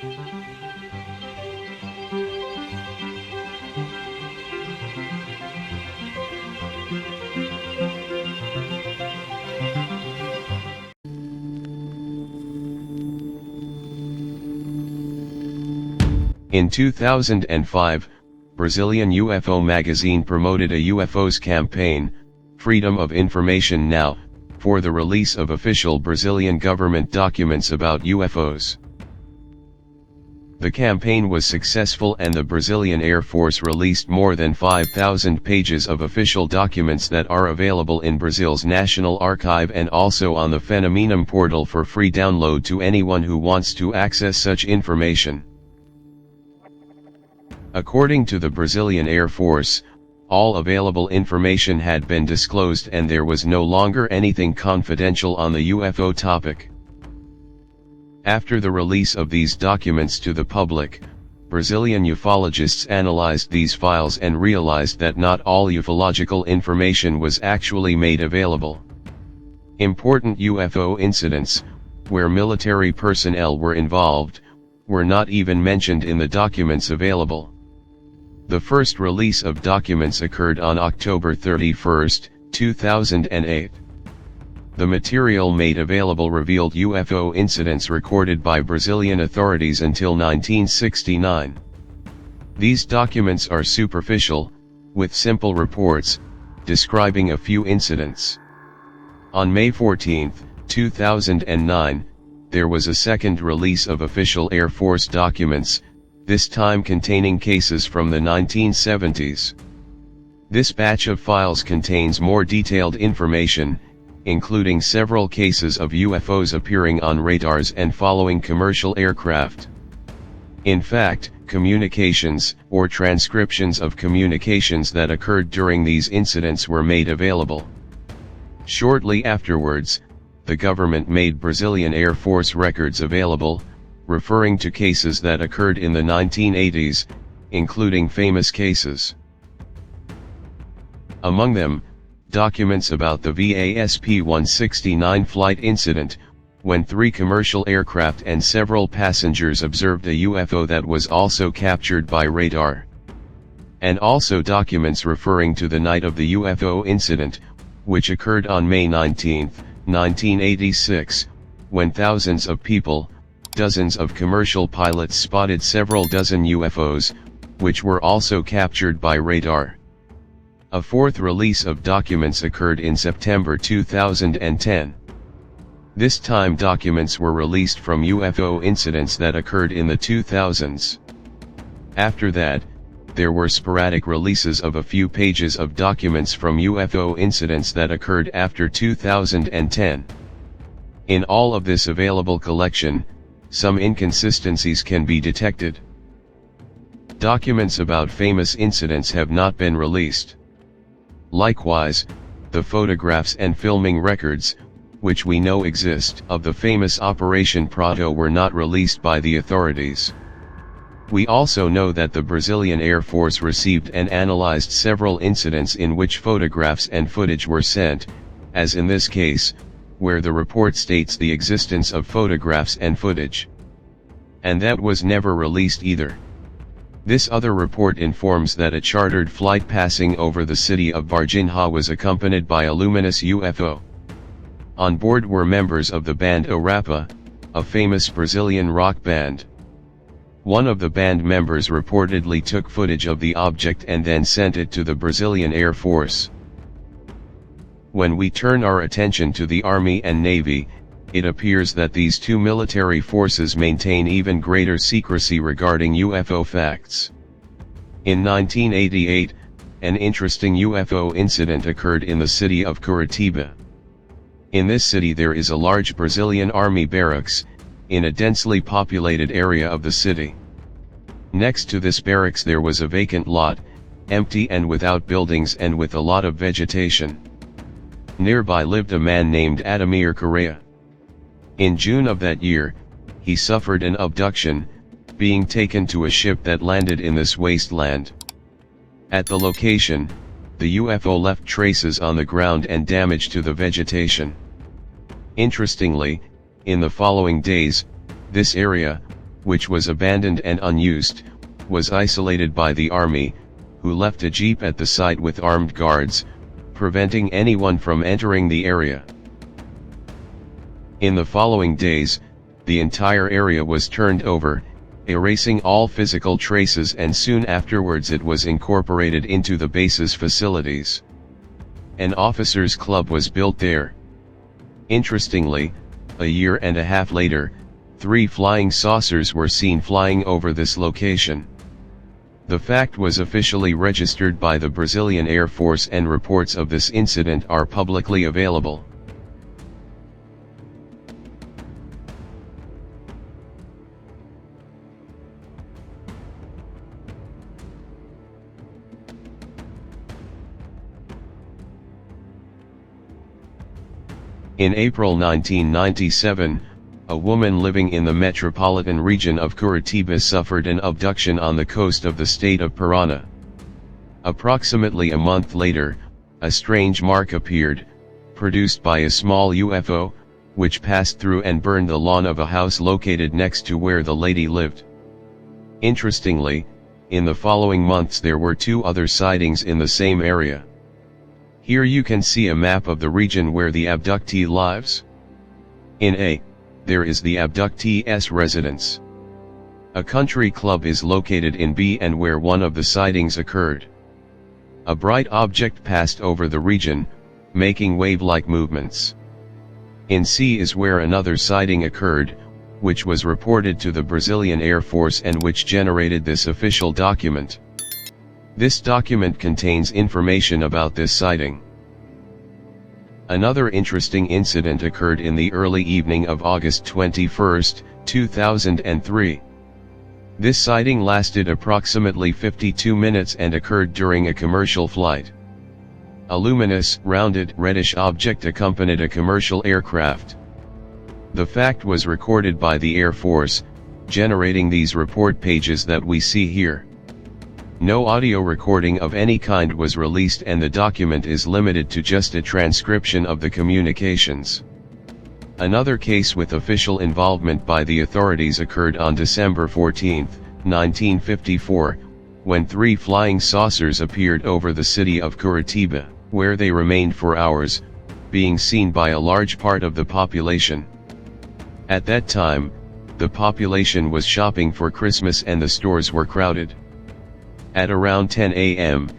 In 2005, Brazilian UFO magazine promoted a UFOs campaign, Freedom of Information Now, for the release of official Brazilian government documents about UFOs. The campaign was successful and the Brazilian Air Force released more than 5,000 pages of official documents that are available in Brazil's National Archive and also on the Fenomenum portal for free download to anyone who wants to access such information. According to the Brazilian Air Force, all available information had been disclosed and there was no longer anything confidential on the UFO topic. After the release of these documents to the public, Brazilian ufologists analyzed these files and realized that not all ufological information was actually made available. Important UFO incidents, where military personnel were involved, were not even mentioned in the documents available. The first release of documents occurred on October 31, 2008. The material made available revealed UFO incidents recorded by Brazilian authorities until 1969. These documents are superficial, with simple reports, describing a few incidents. On May 14, 2009, there was a second release of official Air Force documents, this time containing cases from the 1970s. This batch of files contains more detailed information, including several cases of UFOs appearing on radars and following commercial aircraft. In fact, communications, or transcriptions of communications that occurred during these incidents were made available. Shortly afterwards, the government made Brazilian Air Force records available, referring to cases that occurred in the 1980s, including famous cases. Among them, documents about the VASP-169 flight incident, when 3 commercial aircraft and several passengers observed a UFO that was also captured by radar. And also documents referring to the night of the UFO incident, which occurred on May 19, 1986, when thousands of people, dozens of commercial pilots spotted several dozen UFOs, which were also captured by radar. A fourth release of documents occurred in September 2010. This time documents were released from UFO incidents that occurred in the 2000s. After that, there were sporadic releases of a few pages of documents from UFO incidents that occurred after 2010. In all of this available collection, some inconsistencies can be detected. Documents about famous incidents have not been released. Likewise, the photographs and filming records, which we know exist, of the famous Operation Prato were not released by the authorities. We also know that the Brazilian Air Force received and analyzed several incidents in which photographs and footage were sent, as in this case, where the report states the existence of photographs and footage. And that was never released either. This other report informs that a chartered flight passing over the city of Varginha was accompanied by a luminous UFO. On board were members of the band Orapa, a famous Brazilian rock band. One of the band members reportedly took footage of the object and then sent it to the Brazilian Air Force. When we turn our attention to the Army and Navy, it appears that these two military forces maintain even greater secrecy regarding UFO facts. In 1988, an interesting UFO incident occurred in the city of Curitiba. In this city there is a large Brazilian Army barracks, in a densely populated area of the city. Next to this barracks there was a vacant lot, empty and without buildings and with a lot of vegetation. Nearby lived a man named Ademir Correa. In June of that year, he suffered an abduction, being taken to a ship that landed in this wasteland. At the location, the UFO left traces on the ground and damage to the vegetation. Interestingly, in the following days, this area, which was abandoned and unused, was isolated by the army, who left a jeep at the site with armed guards, preventing anyone from entering the area. In the following days, the entire area was turned over, erasing all physical traces, and soon afterwards it was incorporated into the base's facilities. An officers' club was built there. Interestingly, a year and a half later, 3 flying saucers were seen flying over this location. The fact was officially registered by the Brazilian Air Force, and reports of this incident are publicly available. In April 1997, a woman living in the metropolitan region of Curitiba suffered an abduction on the coast of the state of Paraná. Approximately a month later, a strange mark appeared, produced by a small UFO, which passed through and burned the lawn of a house located next to where the lady lived. Interestingly, in the following months there were 2 other sightings in the same area. Here you can see a map of the region where the abductee lives. In A, there is the abductee's residence. A country club is located in B, and where one of the sightings occurred. A bright object passed over the region, making wave-like movements. In C is where another sighting occurred, which was reported to the Brazilian Air Force and which generated this official document. This document contains information about this sighting. Another interesting incident occurred in the early evening of August 21, 2003. This sighting lasted approximately 52 minutes and occurred during a commercial flight. A luminous, rounded, reddish object accompanied a commercial aircraft. The fact was recorded by the Air Force, generating these report pages that we see here. No audio recording of any kind was released, and the document is limited to just a transcription of the communications. Another case with official involvement by the authorities occurred on December 14, 1954, when 3 flying saucers appeared over the city of Curitiba, where they remained for hours, being seen by a large part of the population. At that time, the population was shopping for Christmas and the stores were crowded. At around 10 a.m.,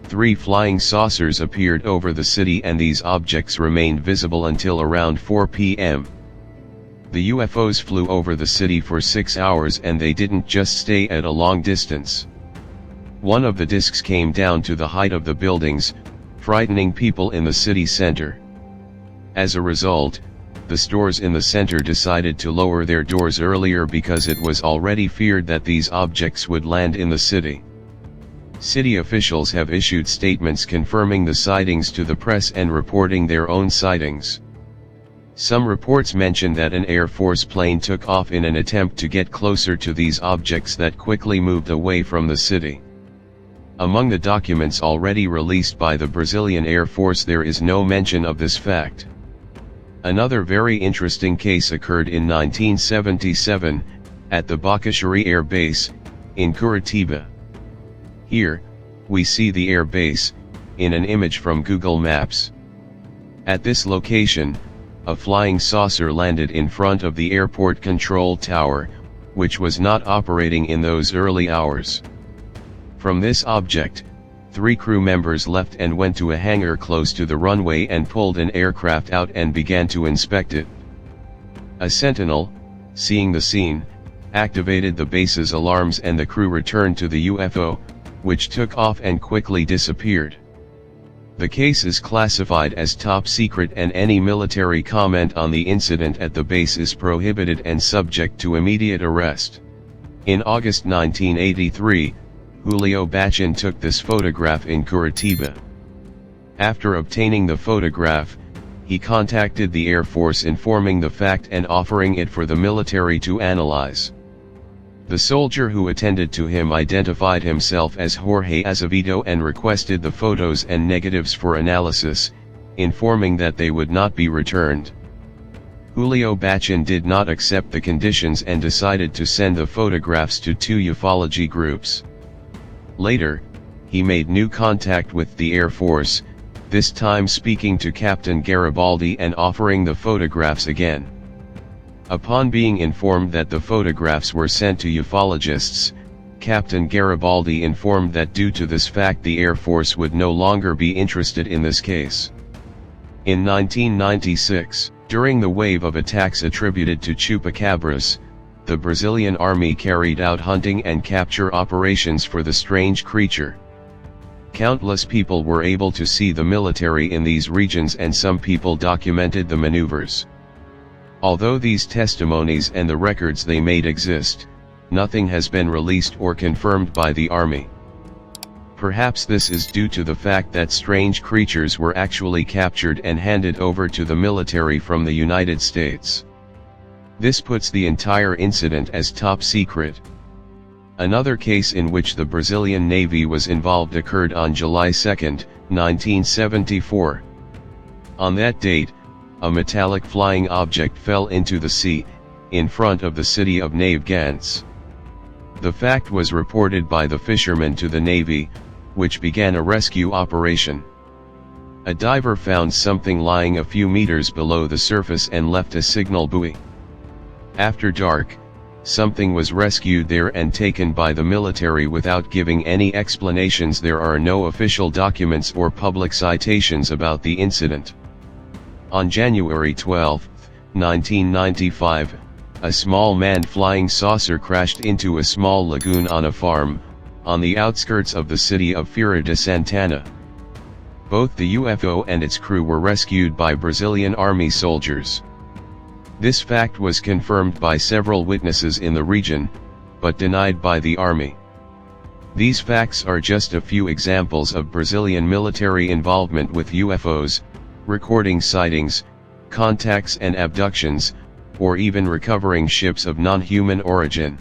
3 flying saucers appeared over the city, and these objects remained visible until around 4 p.m. The UFOs flew over the city for 6 hours, and they didn't just stay at a long distance. One of the discs came down to the height of the buildings, frightening people in the city center. As a result, the stores in the center decided to lower their doors earlier because it was already feared that these objects would land in the city. City officials have issued statements confirming the sightings to the press and reporting their own sightings. Some reports mention that an Air Force plane took off in an attempt to get closer to these objects that quickly moved away from the city. Among the documents already released by the Brazilian Air Force, there is no mention of this fact. Another very interesting case occurred in 1977, at the Bacaxiri Air Base, in Curitiba. Here, we see the air base, in an image from Google Maps. At this location, a flying saucer landed in front of the airport control tower, which was not operating in those early hours. From this object, 3 crew members left and went to a hangar close to the runway and pulled an aircraft out and began to inspect it. A sentinel, seeing the scene, activated the base's alarms, and the crew returned to the UFO, which took off and quickly disappeared. The case is classified as top secret, and any military comment on the incident at the base is prohibited and subject to immediate arrest. In August 1983, Julio Bachin took this photograph in Curitiba. After obtaining the photograph, he contacted the Air Force informing the fact and offering it for the military to analyze. The soldier who attended to him identified himself as Jorge Azevedo and requested the photos and negatives for analysis, informing that they would not be returned. Julio Bachin did not accept the conditions and decided to send the photographs to 2 ufology groups. Later, he made new contact with the Air Force, this time speaking to Captain Garibaldi and offering the photographs again. Upon being informed that the photographs were sent to ufologists, Captain Garibaldi informed that due to this fact the Air Force would no longer be interested in this case. In 1996, during the wave of attacks attributed to chupacabras, the Brazilian army carried out hunting and capture operations for the strange creature. Countless people were able to see the military in these regions and some people documented the maneuvers. Although these testimonies and the records they made exist, nothing has been released or confirmed by the army. Perhaps this is due to the fact that strange creatures were actually captured and handed over to the military from the United States. This puts the entire incident as top secret. Another case in which the Brazilian Navy was involved occurred on July 2, 1974. On that date, a metallic flying object fell into the sea, in front of the city of Navegantes. The fact was reported by the fishermen to the Navy, which began a rescue operation. A diver found something lying a few meters below the surface and left a signal buoy. After dark, something was rescued there and taken by the military without giving any explanations. There are no official documents or public citations about the incident. On January 12, 1995, a small manned flying saucer crashed into a small lagoon on a farm, on the outskirts of the city of Feira de Santana. Both the UFO and its crew were rescued by Brazilian army soldiers. This fact was confirmed by several witnesses in the region, but denied by the army. These facts are just a few examples of Brazilian military involvement with UFOs, recording sightings, contacts and abductions, or even recovering ships of non-human origin.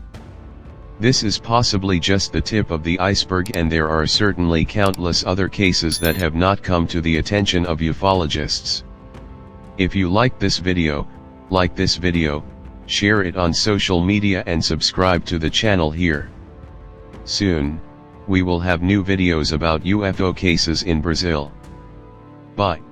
This is possibly just the tip of the iceberg, and there are certainly countless other cases that have not come to the attention of ufologists. If you like this video, share it on social media and subscribe to the channel here. Soon, we will have new videos about UFO cases in Brazil. Bye.